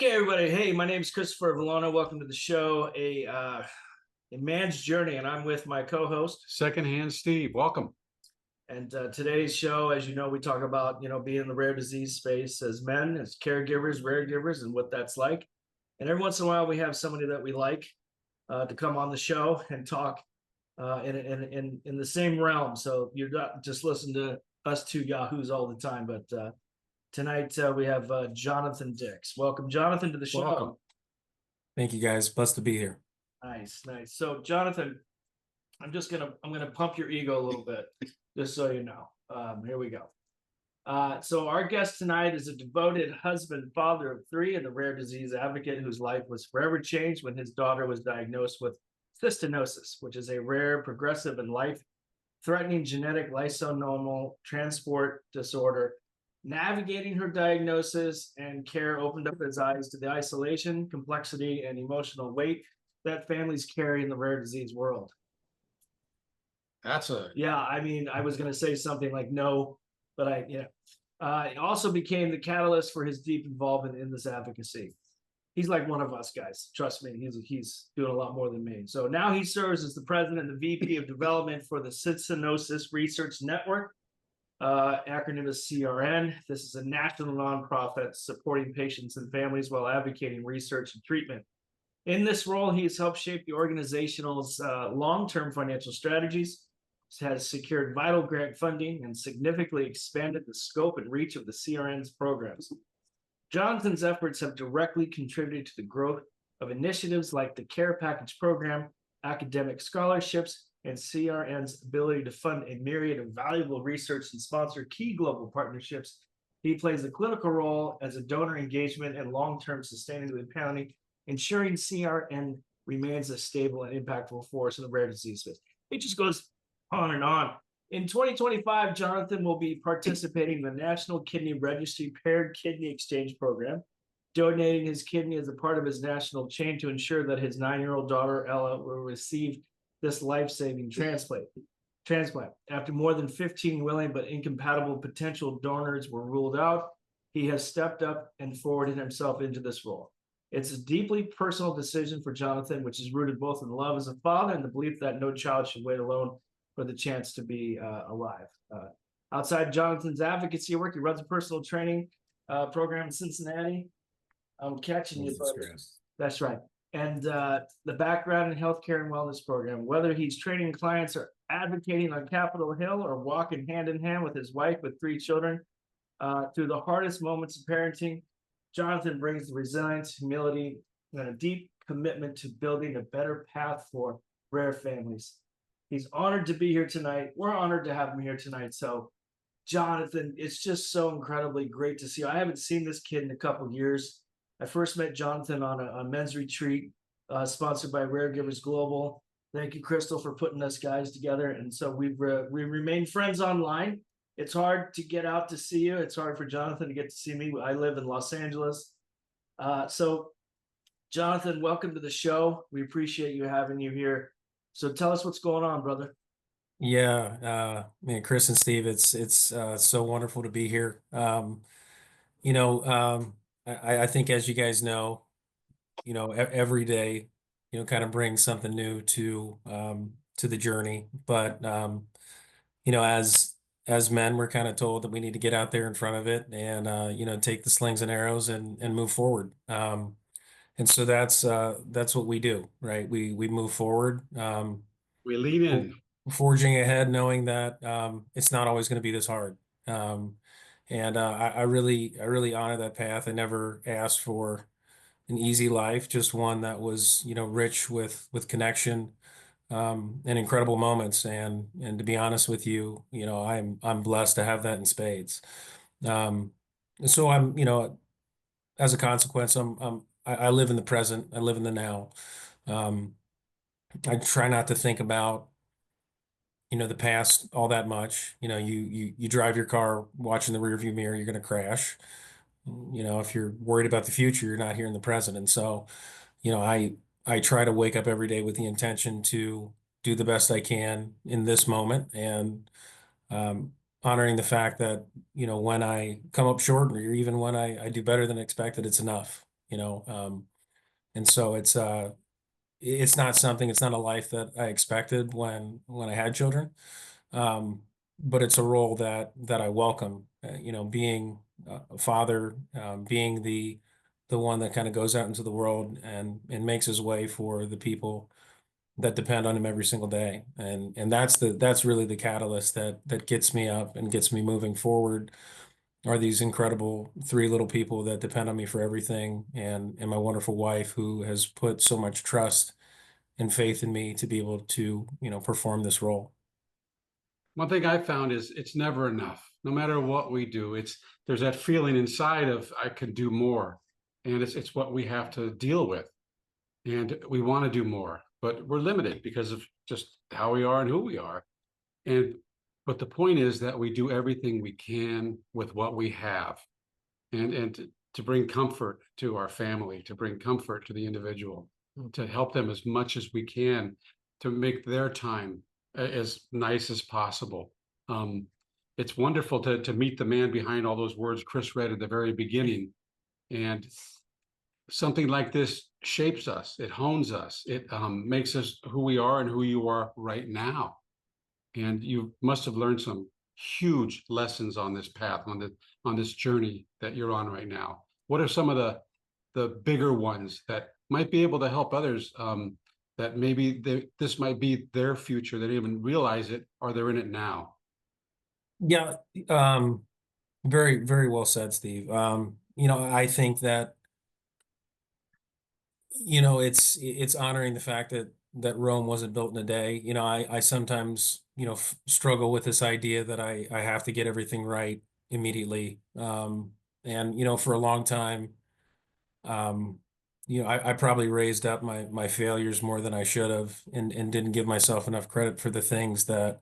Okay, everybody. Hey, my name is Christopher Velona. Welcome to the show, a man's journey, and I'm with my co-host. Secondhand Steve, welcome. And today's show, as you know, we talk about being in the rare disease space as men, as caregivers, rare givers, and what that's like. And every once in a while, we have somebody that we like to come on the show and talk in the same realm. So you're not just listening to us two yahoos all the time, but tonight we have Jonathan Dix. Welcome, Jonathan, to the show. Welcome. Thank you, guys. Blessed to be here. Nice. So, Jonathan, I'm gonna pump your ego a little bit, just so you know. Here we go. So our guest tonight is a devoted husband, father of three, and a rare disease advocate whose life was forever changed when his daughter was diagnosed with cystinosis, which is a rare, progressive, and life-threatening genetic lysosomal transport disorder. Navigating her diagnosis and care opened up his eyes to the isolation, complexity, and emotional weight that families carry in the rare disease world. I was going to say something like no, but it also became the catalyst for his deep involvement in this advocacy. He's like one of us guys. Trust me, he's doing a lot more than me. So now he serves as the president and the VP of development for the Cystinosis Research Network. Acronym is CRN. This is a national nonprofit supporting patients and families while advocating research and treatment. In this role, he has helped shape the organization's long-term financial strategies, has secured vital grant funding, and significantly expanded the scope and reach of the CRN's programs. Jonathan's efforts have directly contributed to the growth of initiatives like the Care Package Program, academic scholarships, and CRN's ability to fund a myriad of valuable research and sponsor key global partnerships. He plays a critical role as a donor engagement and long-term sustainability planning, ensuring CRN remains a stable and impactful force in the rare disease space. It just goes on and on. In 2025, Jonathan will be participating in the National Kidney Registry Paired Kidney Exchange Program, donating his kidney as a part of his national chain to ensure that his 9-year-old daughter, Ella, will receive this life-saving transplant. After more than 15 willing but incompatible potential donors were ruled out, he has stepped up and forwarded himself into this role. It's a deeply personal decision for Jonathan, which is rooted both in love as a father and the belief that no child should wait alone for the chance to be alive. Outside Jonathan's advocacy work, he runs a personal training program in Cincinnati. I'm catching you, buddy. That's right. And the background in healthcare and wellness program, whether he's training clients or advocating on Capitol Hill or walking hand in hand with his wife with 3 children through the hardest moments of parenting, Jonathan brings the resilience, humility, and a deep commitment to building a better path for rare families. He's honored to be here tonight. We're honored to have him here tonight. So, Jonathan, it's just so incredibly great to see you. I haven't seen this kid in a couple of years. I first met Jonathan on a men's retreat sponsored by Rare Givers Global. Thank you, Crystal, for putting us guys together. And so we remain friends online. It's hard to get out to see you. It's hard for Jonathan to get to see me. I live in Los Angeles. So, Jonathan, welcome to the show. We appreciate you having you here. So tell us what's going on, brother. Yeah, man, Chris and Steve, it's so wonderful to be here. I think, as you guys know, every day, kind of brings something new to the journey. But as men, we're kind of told that we need to get out there in front of it and take the slings and arrows and move forward. And so that's what we do, right? We move forward. We lean in. Forging ahead, knowing that it's not always going to be this hard. I really honor that path. I never asked for an easy life, just one that was, rich with connection and incredible moments. And to be honest with you, I'm blessed to have that in spades. So as a consequence, I live in the present. I live in the now. I try not to think about the past all that much. You drive your car watching the rearview mirror, you're going to crash. If you're worried about the future, you're not here in the present. And so, I try to wake up every day with the intention to do the best I can in this moment and honoring the fact that, when I come up short or even when I do better than expected, it's enough. And so it's not something, it's not a life that I expected when I had children. But it's a role that I welcome, being a father, being the one that kind of goes out into the world and makes his way for the people that depend on him every single day. And that's really the catalyst that gets me up and gets me moving forward, are these incredible three little people that depend on me for everything, and my wonderful wife who has put so much trust and faith in me to be able to, perform this role. One thing I found is it's never enough. No matter what we do, there's that feeling inside of I can do more. And it's what we have to deal with. And we want to do more, but we're limited because of just how we are and who we are. And but the point is that we do everything we can with what we have, and to bring comfort to our family, to bring comfort to the individual, to help them as much as we can, to make their time as nice as possible. It's wonderful to meet the man behind all those words Chris read at the very beginning. And something like this shapes us, it hones us, it makes us who we are and who you are right now. And you must have learned some huge lessons on this path, on this journey that you're on right now. What are some of the bigger ones that might be able to help others, that maybe this might be their future, they didn't even realize it, or they're in it now? Yeah, very, very well said, Steve. I think that, it's honoring the fact that Rome wasn't built in a day. I sometimes, struggle with this idea that I have to get everything right immediately. And for a long time, um, I probably raised up my failures more than I should have, and didn't give myself enough credit for the things that,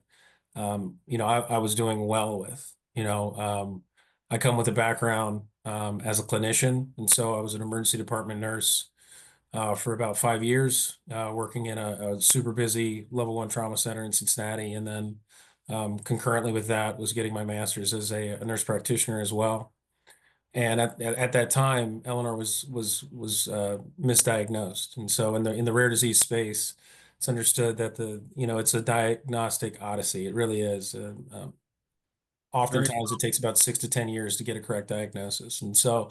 I was doing well with. I come with a background as a clinician, and so I was an emergency department nurse for about 5 years, working in a super busy level 1 trauma center in Cincinnati, and then concurrently with that was getting my master's as a nurse practitioner as well. And at that time, Eleanor was misdiagnosed, and so in the rare disease space, it's understood that it's a diagnostic odyssey. It really is. Very Oftentimes, it takes about 6 to 10 years to get a correct diagnosis, and so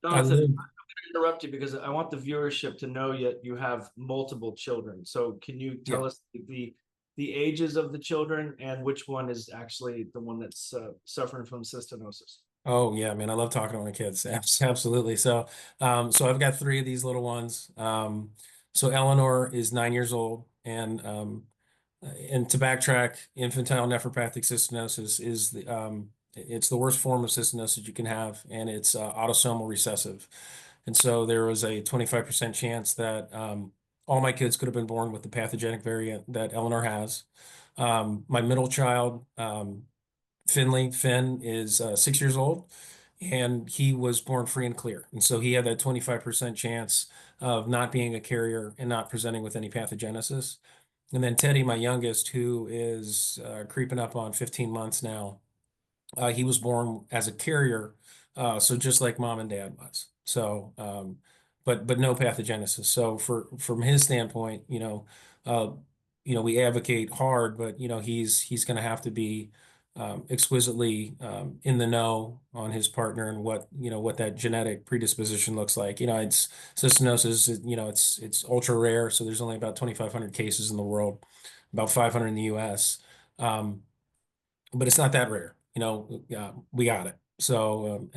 I Jonathan, I'm lived. gonna interrupt you because I want the viewership to know yet you have multiple children. So can you Yeah. tell us the ages of the children and which one is actually the one that's suffering from cystinosis? Oh yeah, man, I love talking to my kids. Absolutely. So I've got three of these little ones. So Eleanor is 9 years old, and to backtrack, infantile nephropathic cystinosis is it's the worst form of cystinosis you can have, and it's autosomal recessive. And so there was a 25% chance that all my kids could have been born with the pathogenic variant that Eleanor has. My middle child, Finn is 6 years old, and he was born free and clear. And so he had that 25% chance of not being a carrier and not presenting with any pathogenesis. And then Teddy, my youngest, who is creeping up on 15 months now, he was born as a carrier, so just like mom and dad was. So, but no pathogenesis. So from his standpoint, uh, we advocate hard, but he's going to have to be exquisitely in the know on his partner and what that genetic predisposition looks like. It's cystinosis. It's ultra rare, so there's only about 2,500 cases in the world, about 500 in the U.S. But it's not that rare. We got it. So,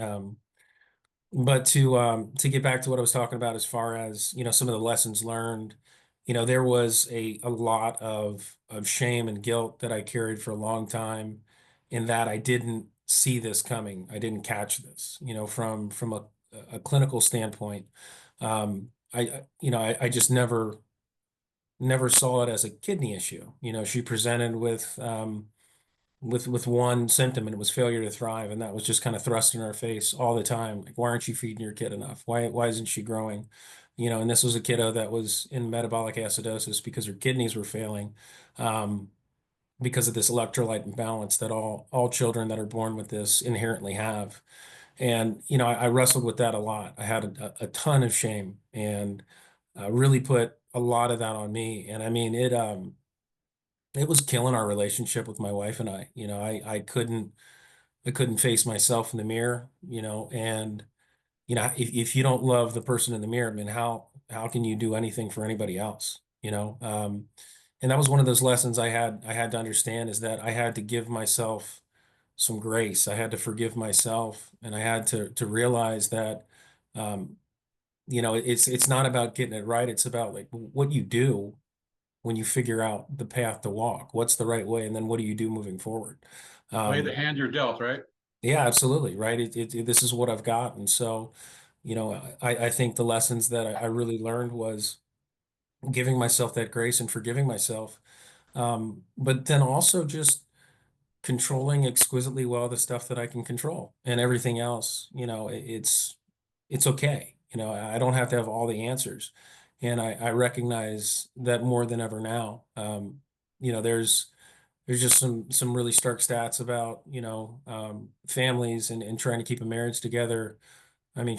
but to get back to what I was talking about, as far as some of the lessons learned, there was a lot of shame and guilt that I carried for a long time, in that I didn't see this coming. I didn't catch this. From a clinical standpoint, I just never saw it as a kidney issue. She presented with one symptom, and it was failure to thrive, and that was just kind of thrust in our face all the time. Like, why aren't you feeding your kid enough? Why isn't she growing? And this was a kiddo that was in metabolic acidosis because her kidneys were failing, because of this electrolyte imbalance that all children that are born with this inherently have. And, you know, I wrestled with that a lot. I had a ton of shame and really put a lot of that on me. And I mean, it was killing our relationship with my wife and I. You know, I couldn't face myself in the mirror, you know, and you know, if you don't love the person in the mirror, I mean, how can you do anything for anybody else, you know? And that was one of those lessons I had to understand, is that I had to give myself some grace. I had to forgive myself, and I had to realize that um, you know, it's not about getting it right. It's about like what you do when you figure out the path to walk. What's the right way, and then what do you do moving forward? Play the Um, hand you're dealt, right? yeah, absolutely, right. This is what I've got, and so, you know, I think the lessons that I really learned was giving myself that grace and forgiving myself, but then also just controlling exquisitely well the stuff that I can control, and everything else, you know, it's okay. You know, I don't have to have all the answers, and I recognize that more than ever now. You know, there's just some really stark stats about, you know, families and trying to keep a marriage together. I mean,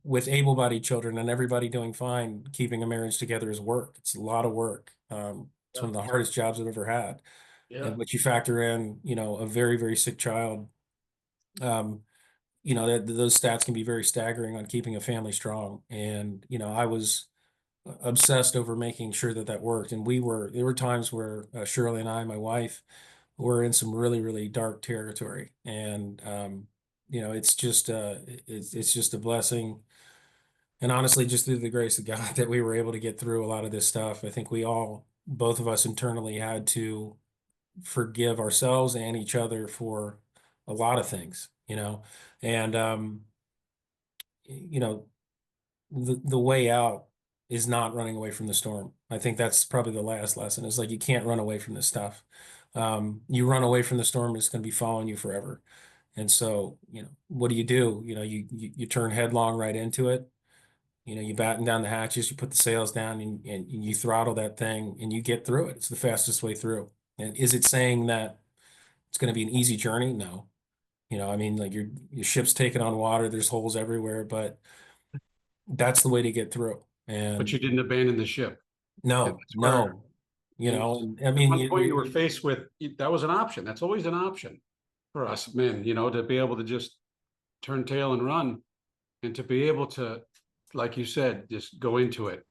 with able-bodied children and everybody doing fine, keeping a marriage together is work. It's a lot of work. It's Yeah. one of the hardest jobs I've ever had. Yeah. And but you factor in, you know, a very, very sick child, um, you know, that those stats can be very staggering on keeping a family strong. And, you know, I was obsessed over making sure that that worked. And there were times where Shirley and I, my wife, were in some really, really dark territory. And, you know, it's just a blessing. And honestly, just through the grace of God that we were able to get through a lot of this stuff. I think we all, both of us internally, had to forgive ourselves and each other for a lot of things, you know. And you know, the way out is not running away from the storm. I think that's probably the last lesson, is like you can't run away from this stuff. You run away from the storm, it's going to be following you forever. And so, you know, what do? You know, you turn headlong right into it. You know, you batten down the hatches, you put the sails down, and you throttle that thing, and you get through it. It's the fastest way through. And is it saying that it's going to be an easy journey? No. You know, I mean, like your ship's taking on water, there's holes everywhere, but that's the way to get through. But And you didn't abandon the ship. And no, that's where, no, you and know, and I at mean, one point you were faced with, that was an option. That's always an option for us men, you know, to be able to just turn tail and run, and to be able to, like you said, just go into it.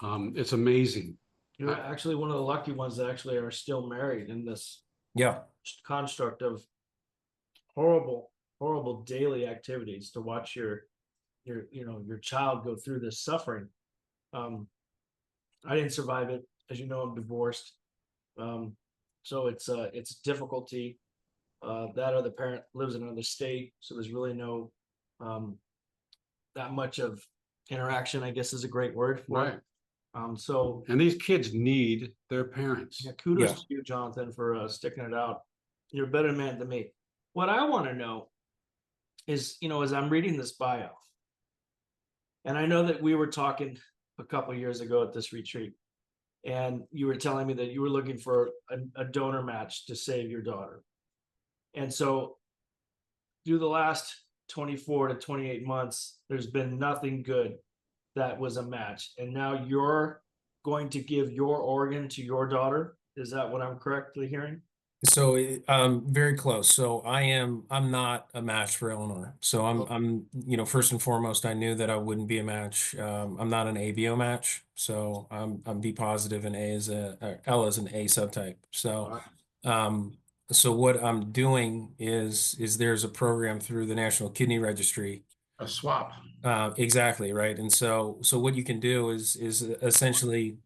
It's amazing. You're actually one of the lucky ones that actually are still married in this yeah, construct of horrible, horrible daily activities to watch you know, your child go through this suffering. Um, I didn't survive it. As you know, I'm divorced. So it's difficulty. That other parent lives in another state, so there's really no um that much of interaction, I guess is a great word for it. Right. So And these kids need their parents. yeah, kudos yeah. to you, Jonathan, for sticking it out. You're a better man than me. What I want to know is, you know, as I'm reading this bio, and I know that we were talking a couple years ago at this retreat, and you were telling me that you were looking for a donor match to save your daughter. And so through the last 24 to 28 months, there's been nothing good that was a match. And now you're going to give your organ to your daughter. Is that what I'm correctly hearing? So, very close. So I'm not a match for Eleanor. So Oh, you know, first and foremost, I knew that I wouldn't be a match. I'm not an ABO match. So I'm B positive, and L is an A subtype. all So, right. um, so what I'm doing is there's a program through the National Kidney Registry. A swap. Exactly, right. And so what you can do is essentially,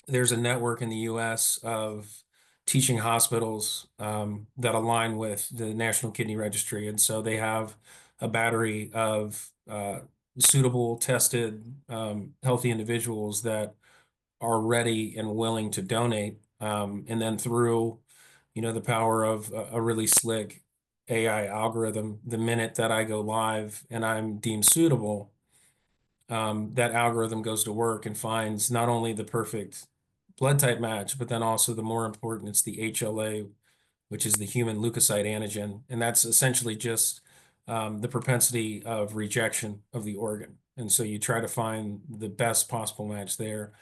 there's a network in the US of teaching hospitals that align with the National Kidney Registry. And so they have a battery of suitable, tested, healthy individuals that are ready and willing to donate. And then through, you know, the power of a really slick AI algorithm, the minute that I go live and I'm deemed suitable, that algorithm goes to work and finds not only the perfect blood type match, but then also, the more important, it's the HLA which is the human leukocyte antigen, and that's essentially just the propensity of rejection of the organ. And so you try to find the best possible match there.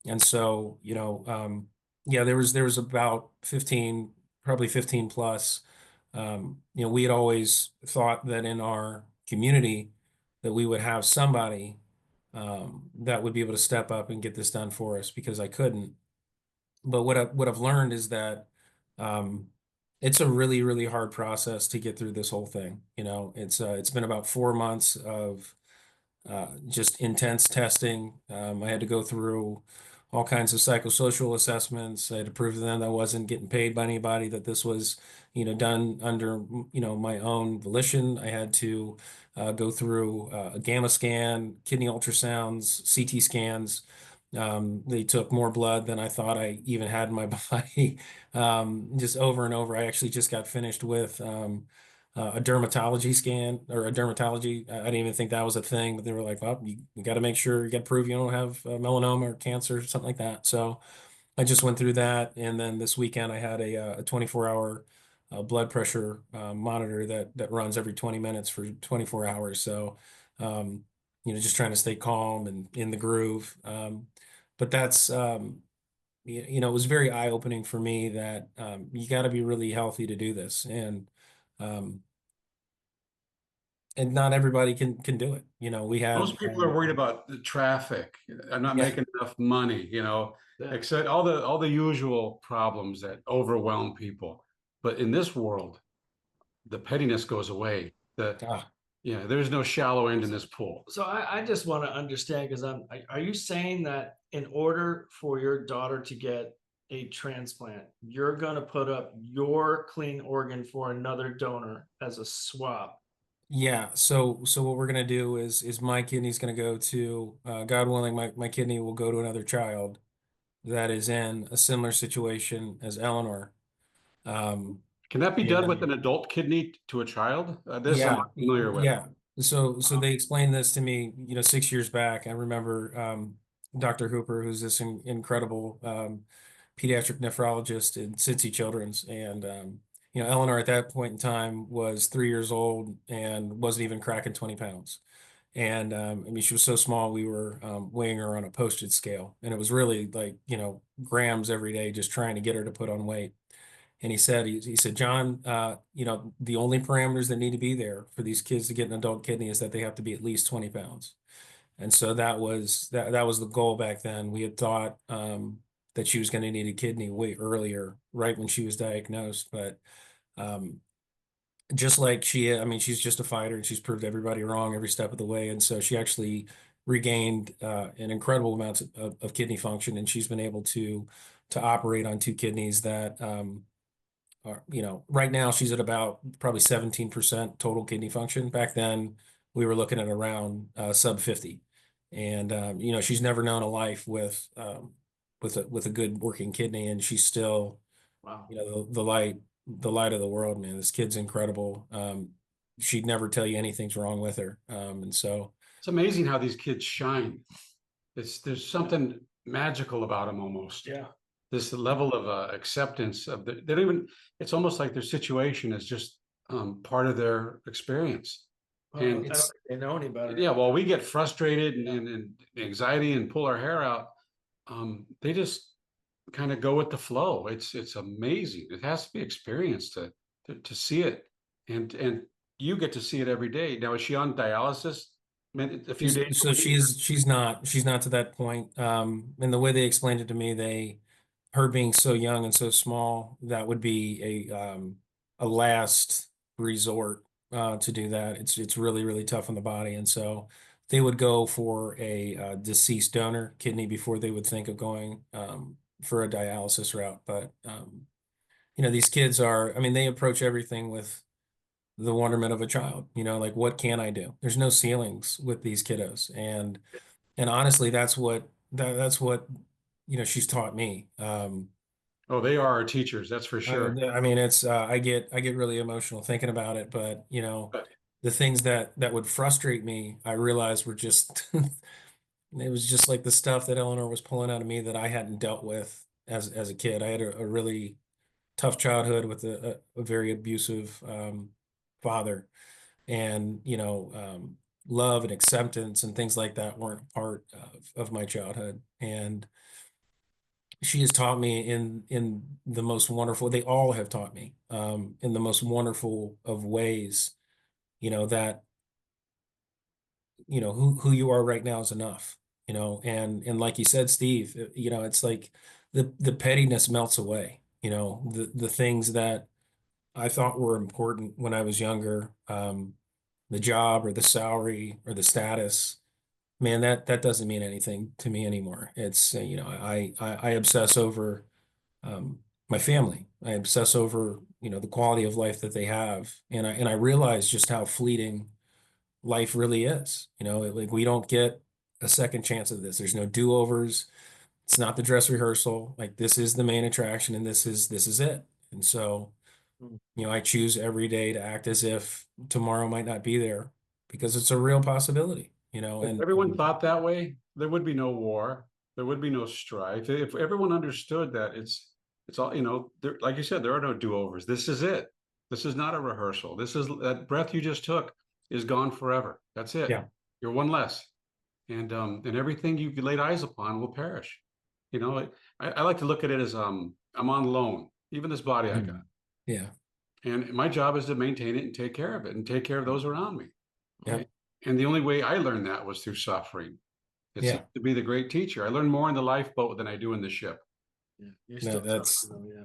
And so, yeah, there was about 15, probably 15 plus. We had always thought that in our community that we would have somebody that would be able to step up and get this done for us because I couldn't. But what I've learned is that um, it's a really, really hard process to get through this whole thing. It's been about 4 months of just intense testing. I had to go through all kinds of psychosocial assessments. I had to prove to them that I wasn't getting paid by anybody, that this was, done under, my own volition. I had to go through a gamma scan, kidney ultrasounds, CT scans. They took more blood than I thought I even had in my body, just over and over. I actually just got finished with a dermatology scan or a dermatology. I didn't even think that was a thing, but they were like, well, you got to make sure you got to prove you don't have melanoma or cancer or something like that. So I just went through that. And then this weekend I had a 24-hour blood pressure monitor that runs every 20 minutes for 24 hours. So, just trying to stay calm and in the groove. But that's, it was very eye-opening for me that you got to be really healthy to do this. Um, and not everybody can do it. We had Most people are worried about the traffic. I'm not yeah, making enough money, Yeah. except all the usual problems that overwhelm people. But in this world, the pettiness goes away. ah, There's no shallow end in this pool. So I just want to understand because are you saying that in order for your daughter to get a transplant, you're going to put up your clean organ for another donor as a swap? yeah. So what we're gonna do is my kidney's gonna go to God willing, my kidney will go to another child that is in a similar situation as Eleanor. Um, Can that be done with and an adult kidney to a child? This I'm Yeah, not familiar with. yeah. So they explained this to me, 6 years back. I remember Dr. Hooper, who's this incredible pediatric nephrologist in Cincy Children's, and Eleanor at that point in time was 3 years old and wasn't even cracking 20 pounds. And I mean, she was so small, we were weighing her on a postage scale, and it was really like grams every day, just trying to get her to put on weight. And he said, John, the only parameters that need to be there for these kids to get an adult kidney is that they have to be at least 20 pounds. And so that was the goal back then. We had thought that she was going to need a kidney way earlier, right when she was diagnosed. But um, just like I mean, she's just a fighter and she's proved everybody wrong every step of the way. And so she actually regained an incredible amount of kidney function, and she's been able to operate on two kidneys that right now she's at about probably 17% total kidney function. Back then, we were looking at around sub 50. And she's never known a life with a good working kidney, and she's still, Wow. the light of the world, man. This kid's incredible. She'd never tell you anything's wrong with her. And so It's amazing how these kids shine. There's something magical about them almost. Yeah. This level of acceptance of they don't even. It's almost like their situation is just part of their experience. Well, And I don't think they know any better. yeah, well, we get frustrated and anxiety and pull our hair out. They just kind of go with the flow. It's amazing. It has to be experienced to see it, and you get to see it every day. Now, is she on dialysis? A few days a so week? she's not to that point. And the way they explained it to me, her being so young and so small, that would be a last resort to do that. It's really, really tough on the body. And so they would go for a deceased donor kidney before they would think of going for a dialysis route. But these kids I mean, they approach everything with the wonderment of a child, like, what can I do? There's no ceilings with these kiddos. And honestly, that's what she's taught me. Oh, they are our teachers, that's for sure. I mean, it's I get really emotional thinking about it, but But the things that would frustrate me, I realized were just it was just like the stuff that Eleanor was pulling out of me that I hadn't dealt with as a kid. I had a really tough childhood with a very abusive father, and love and acceptance and things like that weren't part of my childhood. And she has taught me in the most wonderful, they all have taught me in the most wonderful of ways, that who you are right now is enough. And like you said, Steve, it's like the pettiness melts away. The things that I thought were important when I was younger, the job or the salary or the status, man, that doesn't mean anything to me anymore. It's I obsess over my family. I obsess over the quality of life that they have, and I realize just how fleeting life really is. Like, we don't get a second chance of this. There's no do-overs. It's not the dress rehearsal. Like, this is the main attraction, and this is it. And so, Mm. I choose every day to act as if tomorrow might not be there, because it's a real possibility. If everyone thought that way, there would be no war. There would be no strife. If everyone understood that it's all, there, like you said, there are no do-overs. This is it. This is not a rehearsal. This is that breath you just took is gone forever. That's it. Yeah. You're one less. And everything you've laid eyes upon will perish. I like to look at it as I'm on loan, even this body I got. Yeah. And my job is to maintain it and take care of it and take care of those around me. Yeah. Right? And the only way I learned that was through suffering. It's Yeah. to be the great teacher. I learned more in the lifeboat than I do in the ship. Yeah, you're No, still that's suffering, though, yeah.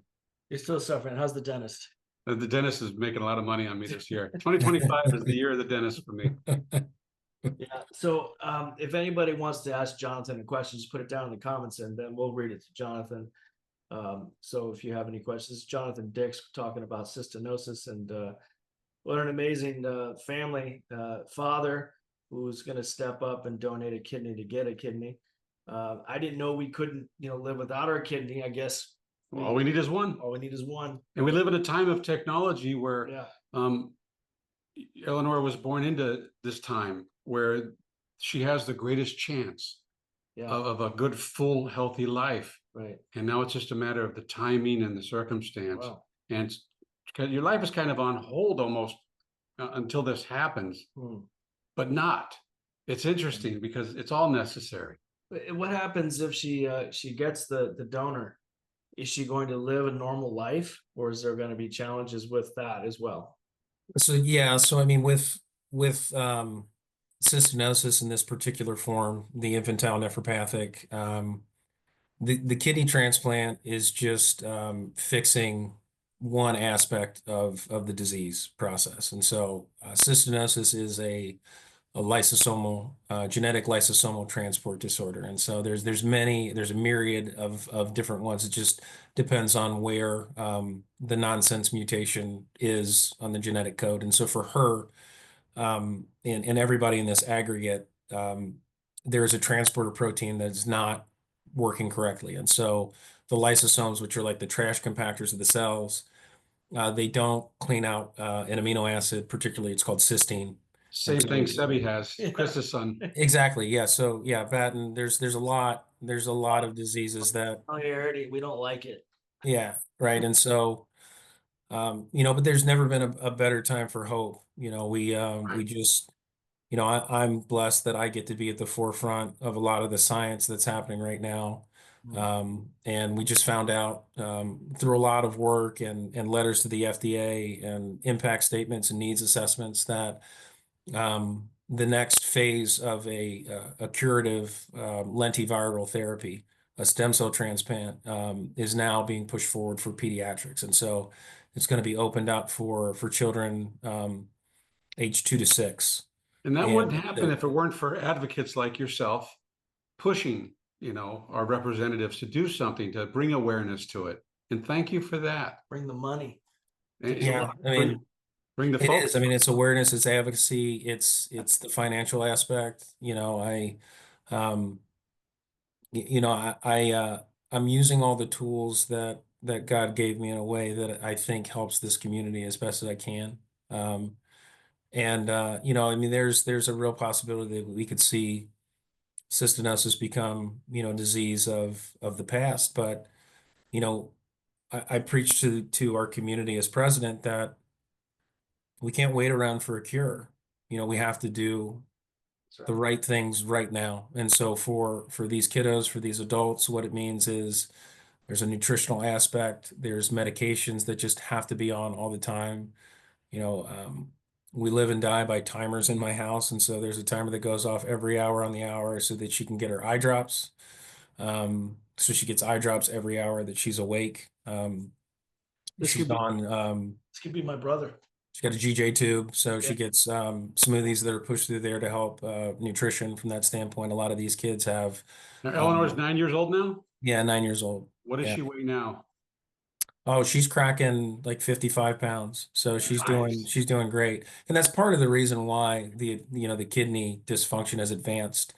You're still suffering. How's the dentist? The dentist is making a lot of money on me this year. 2025 is the year of the dentist for me. Yeah. So if anybody wants to ask Jonathan a question, just put it down in the comments and then we'll read it to Jonathan. So if you have any questions, Jonathan Dix talking about cystinosis, and what an amazing family father who's going to step up and donate a kidney to get a kidney. I didn't know we couldn't, live without our kidney. I guess All we need is one. all we need is one. And we live in a time of technology where Yeah. Eleanor was born into this time where she has the greatest chance Yeah. of a good, full, healthy life. Right. And now it's just a matter of the timing and the circumstance. Wow. And your life is kind of on hold almost until this happens, but not. It's interesting because it's all necessary. What happens if she gets the donor? Is she going to live a normal life, or is there going to be challenges with that as well? So yeah, so I mean, with cystinosis in this particular form, the infantile nephropathic, the kidney transplant is just fixing one aspect of the disease process. And so cystinosis is a lysosomal genetic lysosomal transport disorder. And so there's a myriad of different ones. It just depends on where the nonsense mutation is on the genetic code. And so for her, and everybody in this aggregate, there's a transporter protein that's not working correctly. And so the lysosomes, which are like the trash compactors of the cells, they don't clean out an amino acid, particularly it's called cysteine. Same thing Sebi has, Chris's son. Exactly. Yeah. So yeah, Batten, there's a lot of diseases that Familiarity, we don't like it. yeah, right. And so but there's never been a better time for hope. We just I'm blessed that I get to be at the forefront of a lot of the science that's happening right now. And we just found out through a lot of work and letters to the FDA and impact statements and needs assessments that the next phase of a curative lentiviral therapy, a stem cell transplant, is now being pushed forward for pediatrics. And so it's going to be opened up for children age 2 to 6. And that And wouldn't happen if it weren't for advocates like yourself pushing, our representatives to do something, to bring awareness to it. And thank you for that. Bring the money. Yeah, I mean, bring the it folks. is. I mean, it's awareness, it's advocacy, it's the financial aspect. Um, I'm using all the tools that God gave me in a way that I think helps this community as best as I can. And I mean, there's a real possibility that we could see cystinosis become, disease of the past. But, I preach to our community as president that we can't wait around for a cure. We have to do That's the right. right things right now. And so for these kiddos, for these adults, what it means is there's a nutritional aspect, there's medications that just have to be on all the time. You know, um, we live and die by timers in my house, and so there's a timer that goes off every hour on the hour so that she can get her eye drops. So she gets eye drops every hour that she's awake. This She's could be on this could be my brother. She's got a GJ tube, so Yeah. she gets smoothies that are pushed through there to help nutrition from that standpoint. A lot of these kids have, Now, Eleanor's um, 9 years old now. yeah, 9 years old. What does Yeah. she weigh now? Oh, she's cracking like 55 pounds. So Nice. she's doing great. And that's part of the reason why the kidney dysfunction has advanced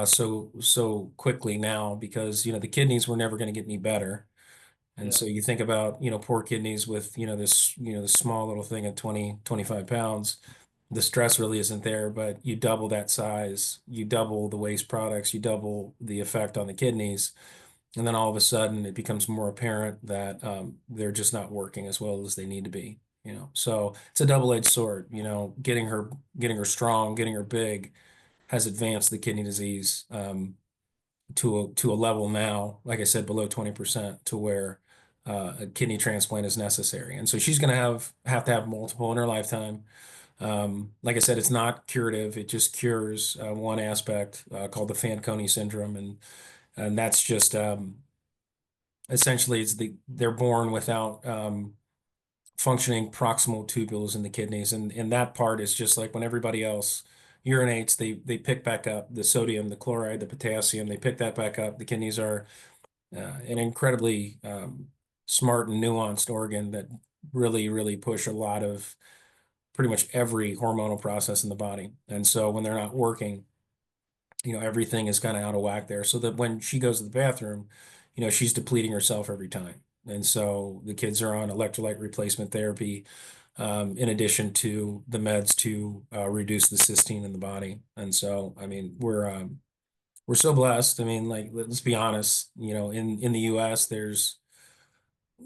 so quickly now, because the kidneys were never going to get any better. And Yeah. so you think about, poor kidneys with, this small little thing at 20, 25 pounds. The stress really isn't there, but you double that size, you double the waste products, you double the effect on the kidneys, and then all of a sudden it becomes more apparent that they're just not working as well as they need to be. So it's a double-edged sword. Getting her strong, getting her big has advanced the kidney disease to a level now, like I said, below 20%, to where a kidney transplant is necessary. And so she's going to have to have multiple in her lifetime. Like I said, it's not curative. It just cures one aspect called the Fanconi syndrome, and that's just essentially they're born without functioning proximal tubules in the kidneys, and that part is just like when everybody else urinates, they pick back up the sodium, the chloride, the potassium. They pick that back up. The kidneys are an incredibly smart and nuanced organ that really push a lot of pretty much every hormonal process in the body. And so when they're not working, everything is kind of out of whack there. So that when she goes to the bathroom, she's depleting herself every time. And so the kids are on electrolyte replacement therapy, in addition to the meds to reduce the cysteine in the body. And so, I mean, we're so blessed. I mean, like, let's be honest, in the US, there's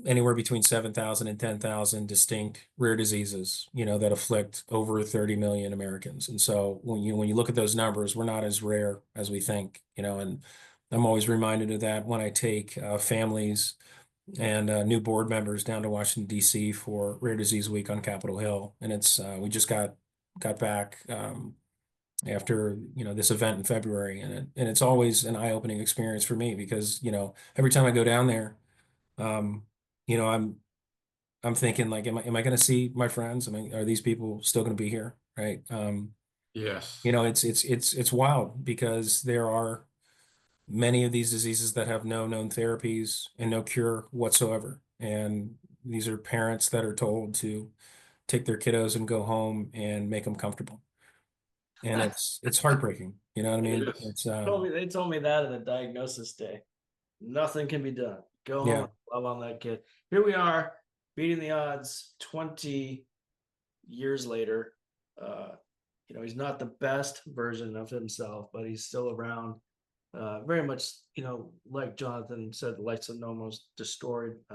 anywhere between 7,000 and 10,000 distinct rare diseases, that afflict over 30 million Americans. And so when you look at those numbers, we're not as rare as we think, and I'm always reminded of that when I take families and new board members down to Washington, D.C. for Rare Disease Week on Capitol Hill. And we just got back after, this event in February. And it's always an eye-opening experience for me because, every time I go down there, um, you know, I'm thinking like, am I going to see my friends? Are these people still going to be here? Right. Yes. It's wild because there are many of these diseases that have no known therapies and no cure whatsoever. And these are parents that are told to take their kiddos and go home and make them comfortable. And it's heartbreaking. You know what I It mean? is. They told me that in the diagnosis day. Nothing can be done. Go home Yeah, and love on that kid. Here we are, beating the odds 20 years later. He's not the best version of himself, but he's still around. Very much, like Jonathan said, lysosomal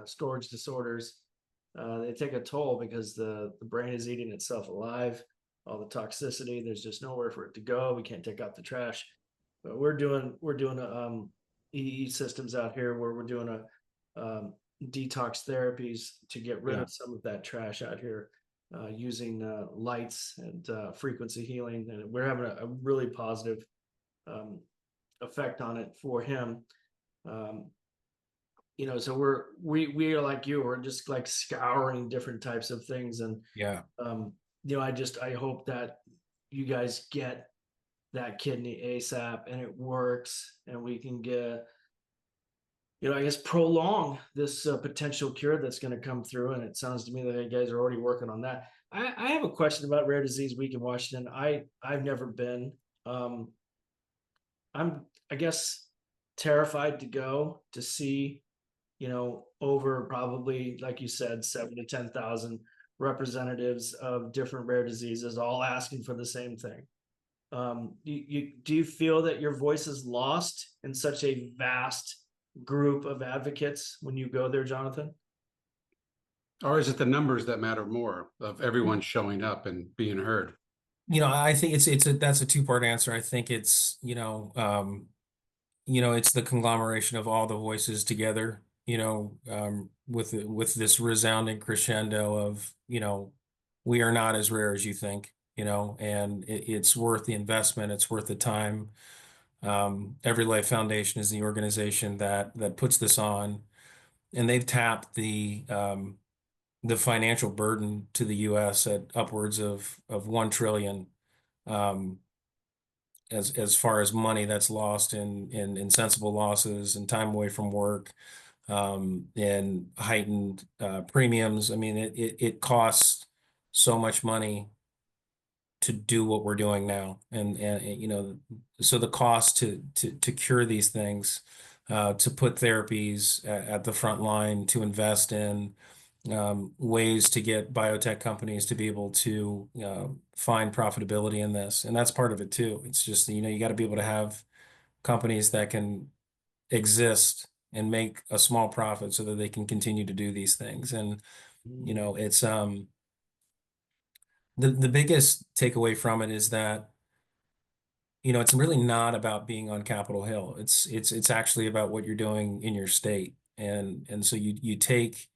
storage disorders. They take a toll because the brain is eating itself alive. All the toxicity, there's just nowhere for it to go. We can't take out the trash. But we're doing EE systems out here where we're doing detox therapies to get rid yeah, of some of that trash out here, using lights and frequency healing, and we're having a really positive effect on it for him. So we are like you. We're just like scouring different types of things, and yeah. I hope that you guys get that kidney ASAP and it works, and we can get, I guess, prolong this potential cure that's going to come through. And it sounds to me that you guys are already working on that. I have a question about Rare Disease Week in Washington. I've never been. I guess terrified to go to see, over probably, like you said, 7 to 10,000 representatives of different rare diseases, all asking for the same thing. Do you feel that your voice is lost in such a vast group of advocates when you go there, Jonathan? Or is it the numbers that matter more of everyone showing up and being heard? I think that's a two-part answer. I think it's, it's the conglomeration of all the voices together, with this resounding crescendo of, we are not as rare as you think, and it's worth the investment, it's worth the time. Every Life Foundation is the organization that puts this on, and they've tapped the financial burden to the U.S. at upwards of 1 trillion, as far as money that's lost in insensible losses and time away from work, and heightened premiums. I mean, it costs so much money to do what we're doing now, and so the cost to cure these things, to put therapies at the front line, to invest in ways to get biotech companies to be able to find profitability in this. And that's part of it too. It's just, you got to be able to have companies that can exist and make a small profit so that they can continue to do these things. And, it's the biggest takeaway from it is that, it's really not about being on Capitol Hill. It's actually about what you're doing in your state. And so you take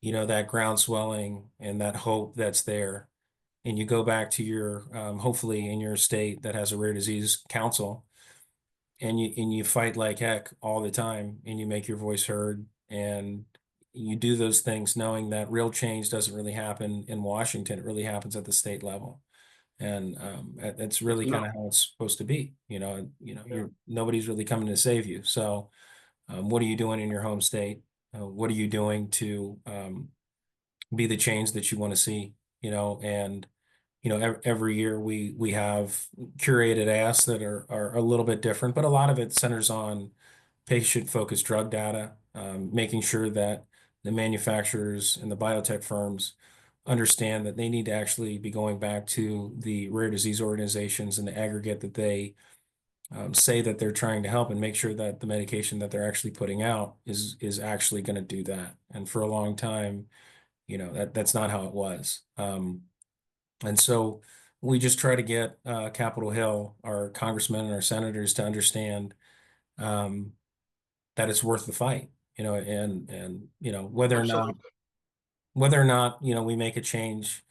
that ground swelling and that hope that's there, and you go back to your, hopefully in your state that has a rare disease council, and you fight like heck all the time, and you make your voice heard, and you do those things knowing that real change doesn't really happen in Washington. It really happens at the state level. And that's really No, kind of how it's supposed to be. Yeah. Nobody's really coming to save you. So what are you doing in your home state? What are you doing to be the change that you want to see? And every year we have curated asks that are a little bit different, but a lot of it centers on patient-focused drug data, making sure that the manufacturers and the biotech firms understand that they need to actually be going back to the rare disease organizations and the aggregate that they say that they're trying to help, and make sure that the medication that they're actually putting out is actually going to do that. And for a long time, that's not how it was. And so we just try to get Capitol Hill, our congressmen and our senators, to understand that it's worth the fight, and absolutely. whether or not we make a change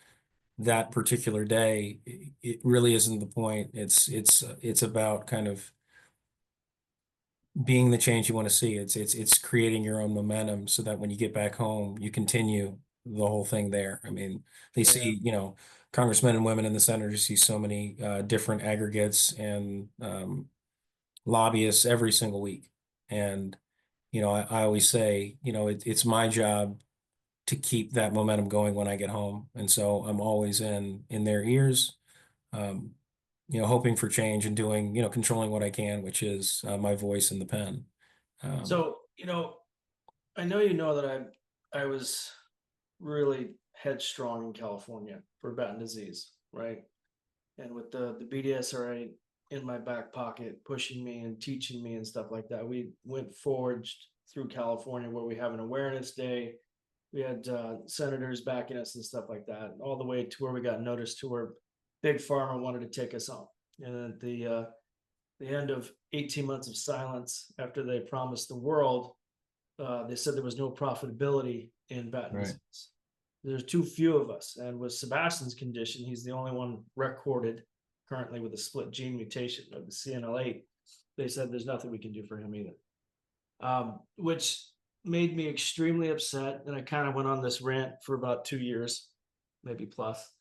that particular day, it really isn't the point. It's about kind of being the change you want to see. It's creating your own momentum so that when you get back home, you continue the whole thing there. I mean, they Yeah. see, congressmen and women in the senators see so many different aggregates and lobbyists every single week. And, I always say, it's my job to keep that momentum going when I get home. And so I'm always in their ears, um, hoping for change and doing, controlling what I can, which is my voice in the pen. So, I know that I was really headstrong in California for Batten disease, right? And with the BDSRA in my back pocket, pushing me and teaching me and stuff like that, we went forged through California, where we have an awareness day. We had senators backing us and stuff like that, all the way to where we got noticed to where Big Pharma wanted to take us on. And at the end of 18 months of silence, after they promised the world, they said there was no profitability in Batten Right. disease. There's too few of us. And with Sebastian's condition, he's the only one recorded currently with a split gene mutation of the CNL8. They said there's nothing we can do for him either, which made me extremely upset. And I kind of went on this rant for about 2 years, maybe plus,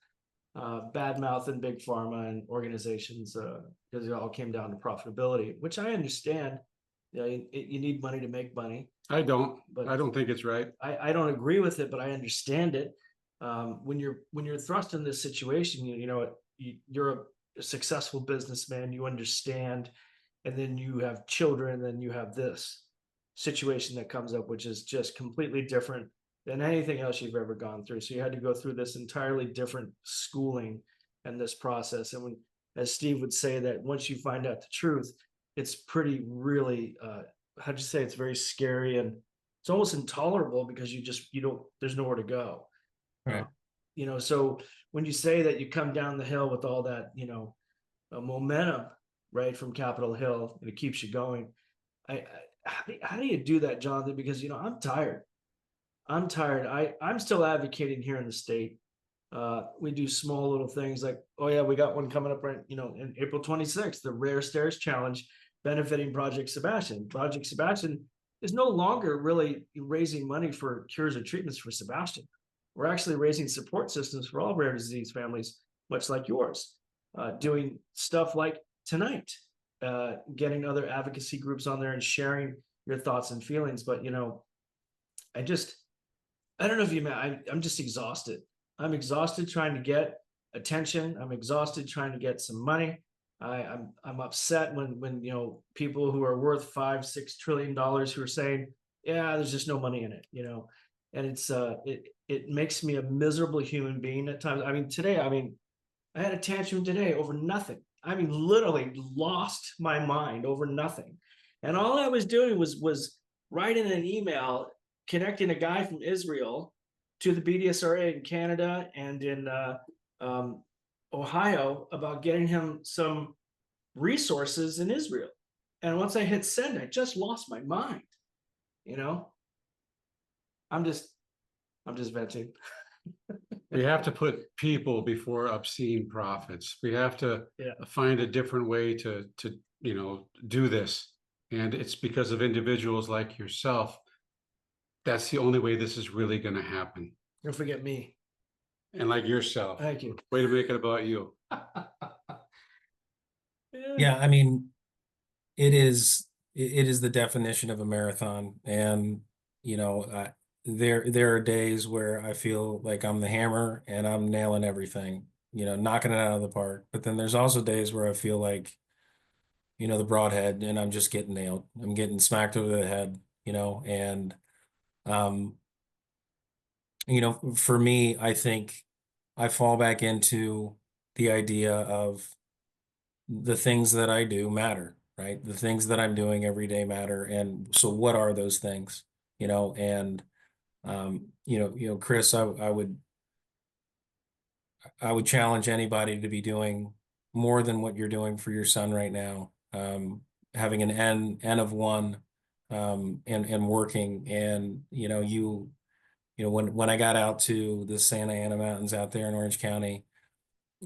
bad mouthing Big Pharma and organizations, because it all came down to profitability, which I understand. You need money to make money. I don't. But I don't think it's right. I don't agree with it, but I understand it. When you're thrust in this situation, you're a successful businessman, you understand, and then you have children, and then you have this situation that comes up, which is just completely different than anything else you've ever gone through. So you had to go through this entirely different schooling and this process. And as Steve would say, that once you find out the truth, it's pretty really, how'd you say, it's very scary, and it's almost intolerable, because you don't, there's nowhere to go. Right. So when you say that you come down the hill with all that, momentum, right, from Capitol Hill, and it keeps you going. How do you do that, Jonathan? Because I'm tired. I'm still advocating here in the state. We do small little things like, oh yeah, we got one coming up right, in April 26th, the Rare Stairs Challenge benefiting Project Sebastian. Project Sebastian is no longer really raising money for cures or treatments for Sebastian. We're actually raising support systems for all rare disease families, much like yours, doing stuff like tonight, getting other advocacy groups on there and sharing your thoughts and feelings. But I don't know if you meant, I'm just exhausted. I'm exhausted trying to get attention. I'm exhausted trying to get some money. I'm upset when people who are worth $5-6 trillion who are saying, yeah, there's just no money in it, and it makes me a miserable human being at times. I mean, today, I had a tantrum today over nothing. Literally lost my mind over nothing. And all I was doing was writing an email connecting a guy from Israel to the BDSRA in Canada and in Ohio about getting him some resources in Israel. And once I hit send, I just lost my mind. I'm just venting. We have to put people before obscene profits. We have to find a different way to do this. And it's because of individuals like yourself. That's the only way this is really going to happen. Don't forget me. And like yourself. Thank you. Way to make it about you. Yeah, it is the definition of a marathon. And, there are days where I feel like I'm the hammer and I'm nailing everything, knocking it out of the park. But then there's also days where I feel like, the broadhead and I'm just getting nailed. I'm getting smacked over the head, and, for me, I think I fall back into the idea of the things that I do matter, right? The things that I'm doing every day matter. And so what are those things? And Chris, I would challenge anybody to be doing more than what you're doing for your son right now. Having an N of one, and working. And when I got out to the Santa Ana Mountains out there in Orange County,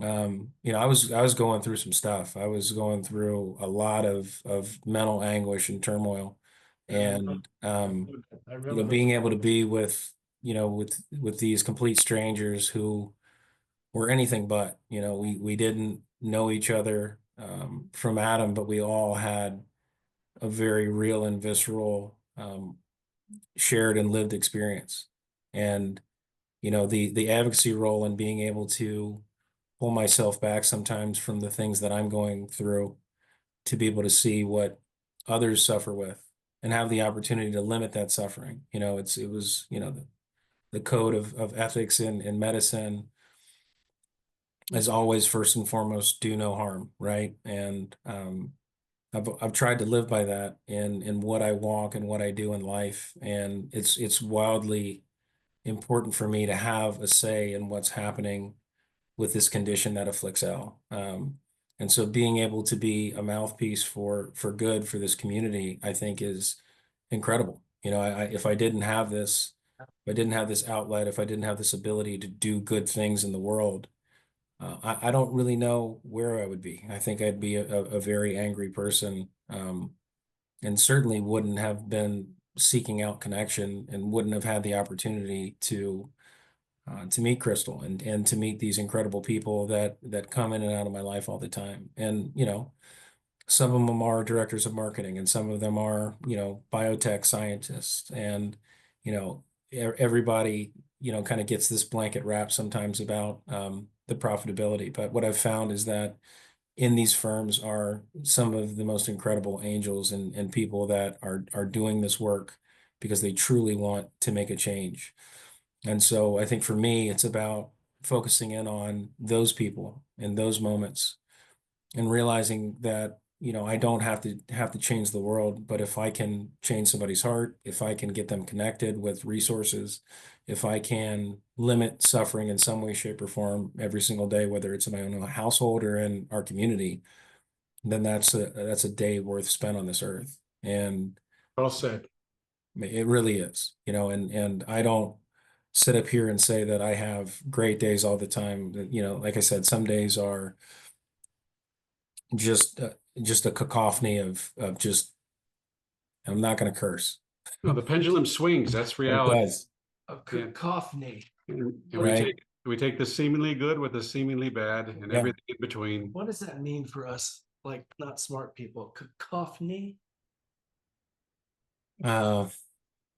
I was going through some stuff. I was going through a lot of mental anguish and turmoil. And being able to be with these complete strangers who were anything but, we didn't know each other from Adam, but we all had a very real and visceral shared and lived experience. And the advocacy role in being able to pull myself back sometimes from the things that I'm going through to be able to see what others suffer with and have the opportunity to limit that suffering. It was the code of ethics in medicine is always first and foremost do no harm, right? And I've tried to live by that in what I walk and what I do in life, and it's wildly important for me to have a say in what's happening with this condition that afflicts Al. And so being able to be a mouthpiece for good for this community, I think is incredible. If I didn't have this, if I didn't have this outlet, if I didn't have this ability to do good things in the world, I don't really know where I would be. I think I'd be a very angry person, and certainly wouldn't have been seeking out connection and wouldn't have had the opportunity to meet Crystal and to meet these incredible people that come in and out of my life all the time. And, some of them are directors of marketing and some of them are, biotech scientists. And, everybody, kind of gets this blanket wrap sometimes about the profitability. But what I've found is that in these firms are some of the most incredible angels and people that are doing this work because they truly want to make a change. And so I think for me, it's about focusing in on those people in those moments and realizing that, I don't have to change the world, but if I can change somebody's heart, if I can get them connected with resources, if I can limit suffering in some way, shape, or form every single day, whether it's in my own household or in our community, then that's a day worth spent on this earth. And Well said. it really is, and I don't sit up here and say that I have great days all the time. Like I said, some days are just just a cacophony of just, I'm not going to curse. No, the pendulum swings. That's But it reality. does, A Yeah. cacophony. And right? we take the seemingly good with the seemingly bad and Yeah. everything in between. What does that mean for us, like not smart people? Cacophony? Uh,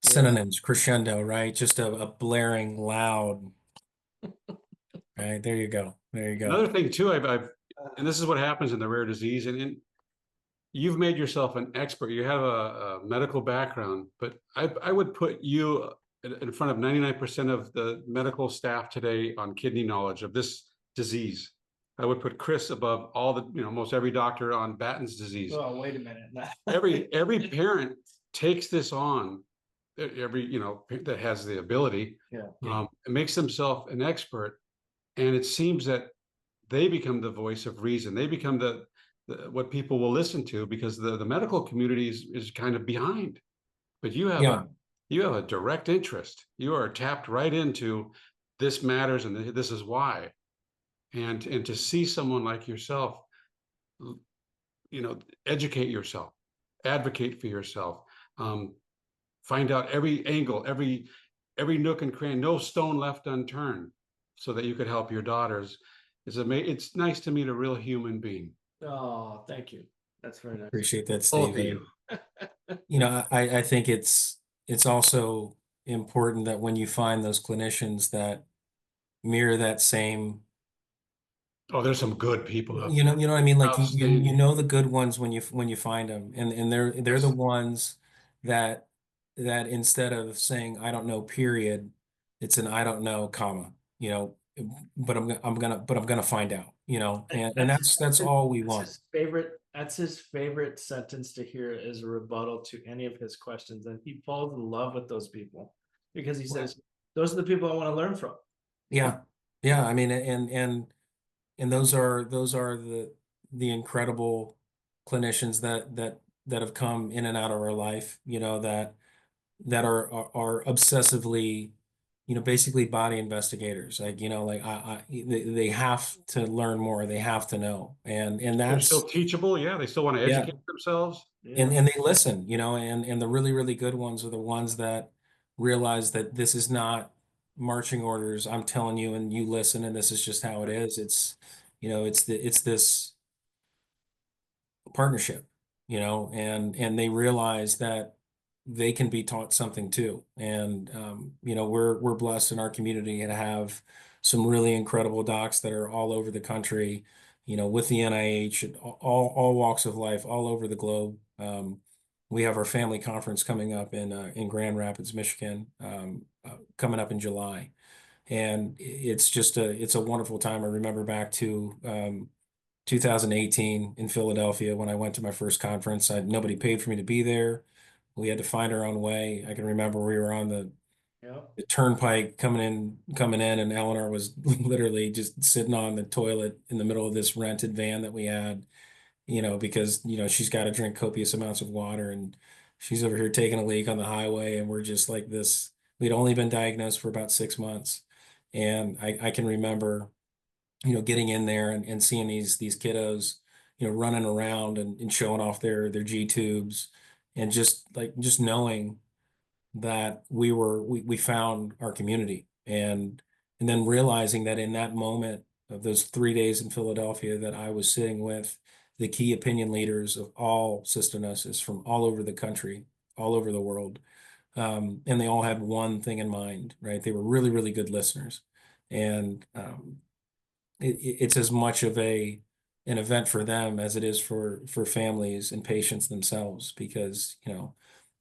Synonyms, crescendo, right? Just a blaring loud. Right, there you go. There you go. Another thing too, and this is what happens in the rare disease, and you've made yourself an expert. You have a medical background, but I would put you in front of 99% of the medical staff today on kidney knowledge of this disease. I would put Chris above all the, almost every doctor on Batten's disease. Oh, wait a minute. Every parent takes this on, every that has the ability. Yeah. It makes themselves an expert, and it seems that they become the voice of reason. They become the what people will listen to, because the medical community is kind of behind. But you have a direct interest. You are tapped right into this matters, and this is why. And to see someone like yourself, educate yourself, advocate for yourself, find out every angle, every nook and cranny, no stone left unturned, so that you could help your daughters. It's nice to meet a real human being. Oh, thank you. That's very nice. Appreciate that, Both Steve. of you. I think it's also important that when you find those clinicians that mirror that same, Oh, there's some good people out you know what I mean? Like Outstanding. the good ones when you find them, and they're the ones that instead of saying I don't know, period, it's an I don't know, comma, but I'm gonna find out, and that's all we want. That's his favorite sentence to hear as a rebuttal to any of his questions. And he falls in love with those people because he says, those are the people I want to learn from. Yeah. Yeah. I mean, and those are the incredible clinicians that have come in and out of our life, that are obsessively, basically body investigators. Like, they have to learn more. They have to know. And They're still that's, teachable. Yeah, they still want to yeah. educate themselves. And they listen, and the really, really good ones are the ones that realize that this is not marching orders. I'm telling you, and you listen, and this is just how it is. It's this partnership, and they realize that they can be taught something too. And we're blessed in our community to have some really incredible docs that are all over the country, with the NIH, all walks of life, all over the globe. We have our family conference coming up in Grand Rapids, Michigan, coming up in July, and it's a wonderful time. I remember back to 2018 in Philadelphia when I went to my first conference. Nobody paid for me to be there. We had to find our own way. I can remember we were on the turnpike coming in, and Eleanor was literally just sitting on the toilet in the middle of this rented van that we had, because she's got to drink copious amounts of water, and she's over here taking a leak on the highway, and we're just like this. We'd only been diagnosed for about 6 months, and I can remember getting in there and seeing these kiddos, running around and showing off their G tubes, and just knowing that we found our community, and then realizing that in that moment of those 3 days in Philadelphia, that I was sitting with the key opinion leaders of all cystinosis from all over the country, all over the world. And they all had one thing in mind, right? They were really, really good listeners. And it's as much of an event for them as it is for families and patients themselves, because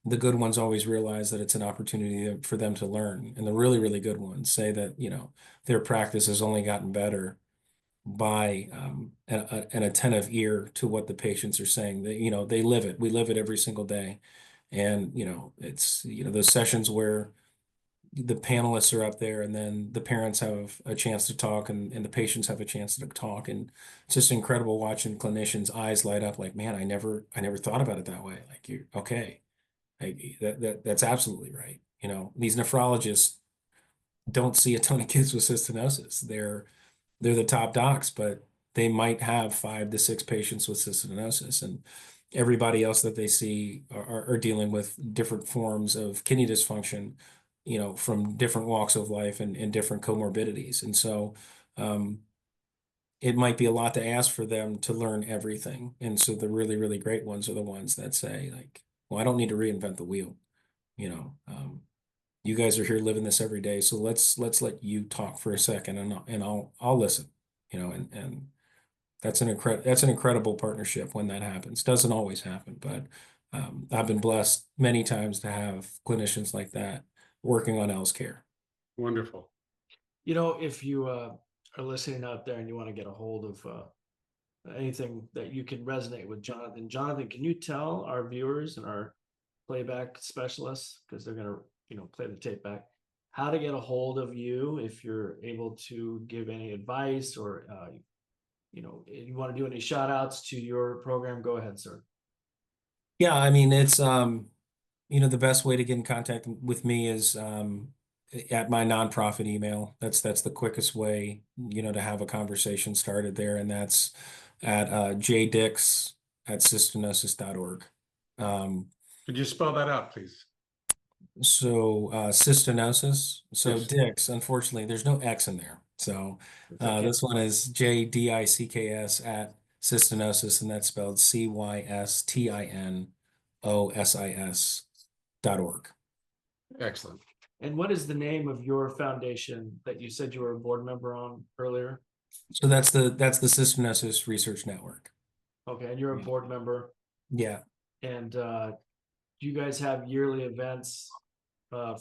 the good ones always realize that it's an opportunity for them to learn, and the really, really good ones say that their practice has only gotten better by an attentive ear to what the patients are saying. They live it. We live it every single day. And it's those sessions where the panelists are up there, and then the parents have a chance to talk, and the patients have a chance to talk, and it's just incredible watching clinicians' eyes light up. Like, man, I never thought about it that way. Like, you're okay. That's absolutely right. You know, these nephrologists don't see a ton of kids with cystinosis. They're the top docs, but they might have 5 to 6 patients with cystinosis, and everybody else that they see are dealing with different forms of kidney dysfunction, you know, from different walks of life and different comorbidities. And so it might be a lot to ask for them to learn everything. And so the really, really great ones are the ones that say, like, well, I don't need to reinvent the wheel. You know, you guys are here living this every day, so let's let you talk for a second, and I'll listen. You know, and that's an incredible partnership when that happens. Doesn't always happen, but I've been blessed many times to have clinicians like that working on L's care. Wonderful. You know, if you are listening out there and you want to get a hold of anything that you can resonate with Jonathan, can you tell our viewers and our playback specialists, because they're going to, you know, play the tape back, how to get a hold of you if you're able to give any advice, or you know, if you want to do any shout outs to your program? Go ahead, sir. Yeah, I mean, it's you know, the best way to get in contact with me is at my nonprofit email. That's the quickest way, you know, to have a conversation started there, and that's at jdix@cystinosis.org. Could you spell that out, please? So cystinosis. So Yes. Dix, unfortunately, there's no X in there. So Okay. this one is JDICKS at cystinosis, and that's spelled CYSTINOSIS.org. Excellent. And what is the name of your foundation that you said you were a board member on earlier? So that's the Cystinosis Research Network. Okay, and you're a board member, Yeah. and do you guys have yearly events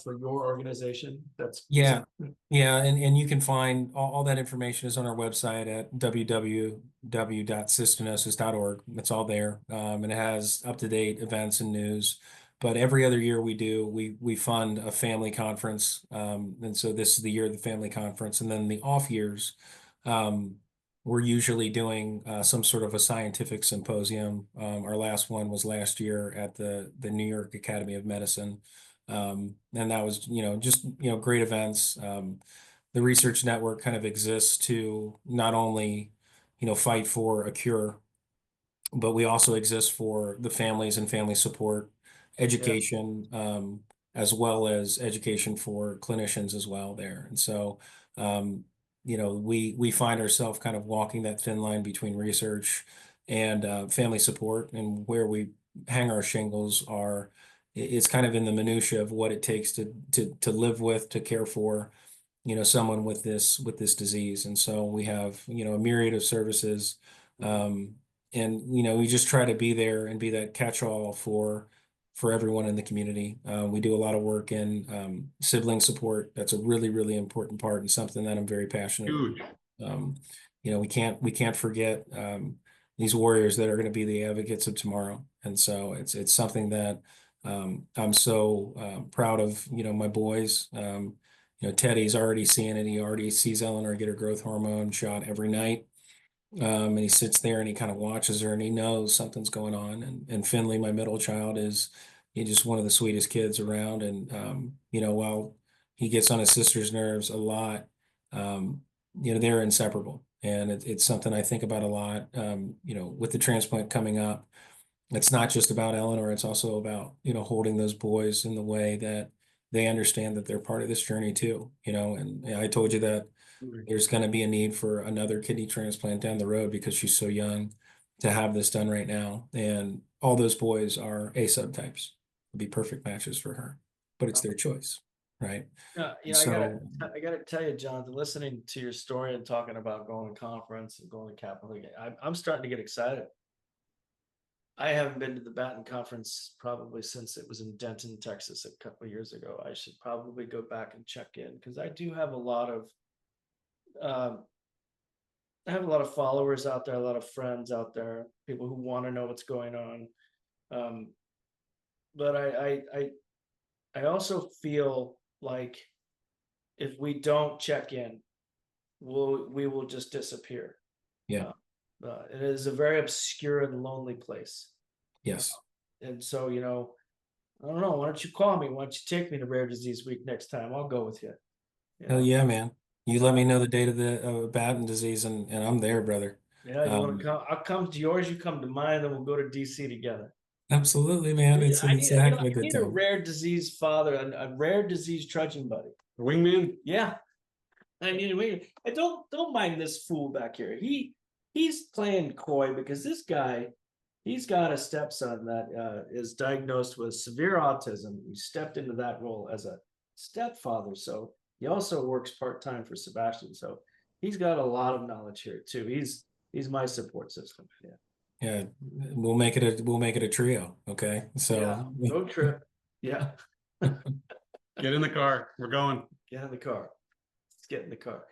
for your organization? That's Yeah. Yeah. And you can find all that information is on our website at www.cystinosis.org. It's all there. And it has up-to-date events and news. But every other year we fund a family conference. And so this is the year of the family conference. And then the off years, we're usually doing some sort of a scientific symposium. Our last one was last year at the New York Academy of Medicine. And that was, you know, just, you know, great events. The research network kind of exists to not only, you know, fight for a cure, but we also exist for the families and family support, Yeah. education, as well as education for clinicians as well there. And so, you know, we find ourselves kind of walking that thin line between research and family support, and where we hang our shingles are, it's kind of in the minutia of what it takes to live with, to care for, you know, someone with this disease. And so we have, you know, a myriad of services, um, and you know, we just try to be there and be that catch-all for everyone in the community. We do a lot of work in sibling support. That's a really, really important part, and something that I'm very passionate Huge. you know, we can't forget these warriors that are going to be the advocates of tomorrow. And so it's something that I'm so proud of, you know, my boys. You know, Teddy's already seeing it. He already sees Eleanor get her growth hormone shot every night. And he sits there and he kind of watches her, and he knows something's going on. And Finley, my middle child, he's just one of the sweetest kids around. And you know, while he gets on his sister's nerves a lot, you know, they're inseparable. And it's something I think about a lot. You know, with the transplant coming up, it's not just about Eleanor, it's also about, you know, holding those boys in the way that they understand that they're part of this journey too, you know. And I told you that there's going to be a need for another kidney transplant down the road because she's so young to have this done right now. And all those boys are A subtypes, would be perfect matches for her, but it's their choice, right? You know, So I gotta tell you, Jonathan, listening to your story and talking about going to conference and going to Capitol, I'm starting to get excited. I haven't been to the Baton Conference probably since it was in Denton, Texas, a couple of years ago. I should probably go back and check in, because I do have a lot of I have a lot of followers out there, a lot of friends out there, people who want to know what's going on. But I also feel like if we don't check in, we will just disappear. Yeah. It is a very obscure and lonely place. Yes. And so, you know, I don't know. Why don't you call me? Why don't you take me to Rare Disease Week next time? I'll go with you. You Hell know? yeah, man. You let me know the date of the Batten disease, and I'm there, brother. Yeah, you want to come? I'll come to yours. You come to mine, then we'll go to DC together. Absolutely, man. It's a heck of a I good need a time. rare disease father, a rare disease trudging buddy. Wingman. Yeah, I mean, I don't mind this fool back here. He's playing coy because this guy, he's got a stepson that is diagnosed with severe autism. He stepped into that role as a stepfather, so he also works part-time for Sebastian. So he's got a lot of knowledge here too. He's my support system. Yeah. Yeah, we'll make it a trio. Okay, so Yeah, road trip. Yeah. Get in the car. We're going. Get in the car. Let's get in the car.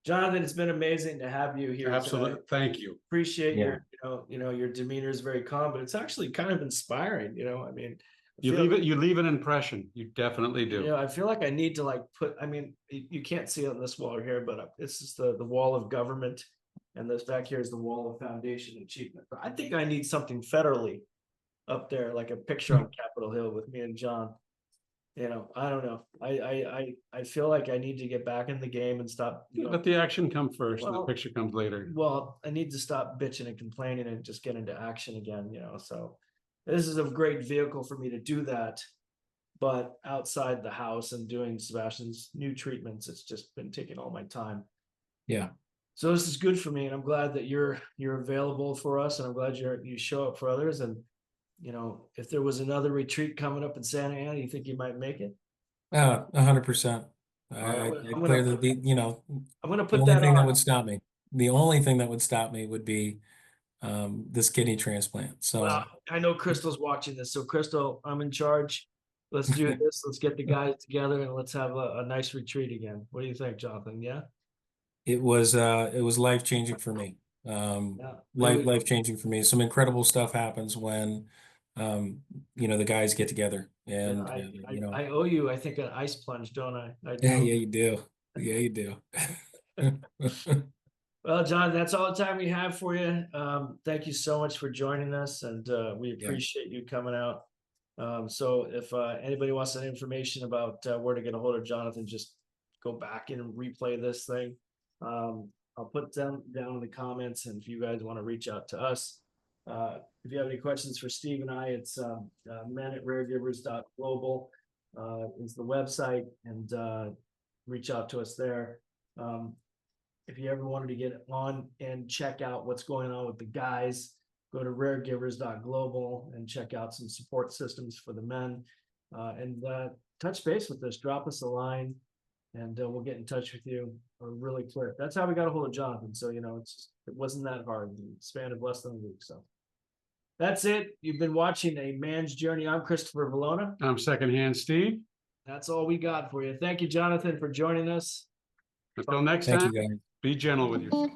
Jonathan, it's been amazing to have you here. Absolutely. Tonight. Thank you. Appreciate Yeah. your your demeanor is very calm, but it's actually kind of inspiring. I mean, You leave an impression. You definitely do. I feel like I need to I mean, you can't see it on this wall here, but this is the wall of government, and this back here is the wall of foundation achievement. But I think I need something federally up there, like a picture on Capitol Hill with me and John. I don't know. I feel like I need to get back in the game and stop. Let the action come first, and the Well, picture comes later. Well, I need to stop bitching and complaining and just get into action again. So this is a great vehicle for me to do that. But outside the house and doing Sebastian's new treatments, it's just been taking all my time. yeah. So this is good for me, and I'm glad that you're available for us, and I'm glad you show up for others. And if there was another retreat coming up in Santa Ana, you think you might make it? 100%. I'm I gonna clear put- I'm gonna the put only that thing that on. would stop me. The only thing that would stop me would be this kidney transplant. So Well, I know Crystal's watching this, so Crystal, I'm in charge. Let's do this. Let's get the guys together and let's have a nice retreat again. What do you think, Jonathan? Yeah. it was life changing for me. Yeah. Life changing for me. Some incredible stuff happens when the guys get together, and I owe you, I think, an ice plunge, don't I? I do. yeah, you do. Yeah, you do. Well, John, that's all the time we have for you. Thank you so much for joining us, and we appreciate you coming out. So if anybody wants any information about where to get a hold of Jonathan, just go back and replay this thing. I'll put them down in the comments, and if you guys want to reach out to us, if you have any questions for Steve and I, it's men@raregivers.global is the website, and reach out to us there. If you ever wanted to get on and check out what's going on with the guys, go to raregivers.global and check out some support systems for the men, and touch base with us. Drop us a line, and we'll get in touch with you really quick. That's how we got a hold of Jonathan. So, it wasn't that hard in the span of less than a week. So that's it. You've been watching A Man's Journey. I'm Christopher Velona. I'm Secondhand Steve. That's all we got for you. Thank you, Jonathan, for joining us. Until next Thank time, you, guys. be gentle with yourself.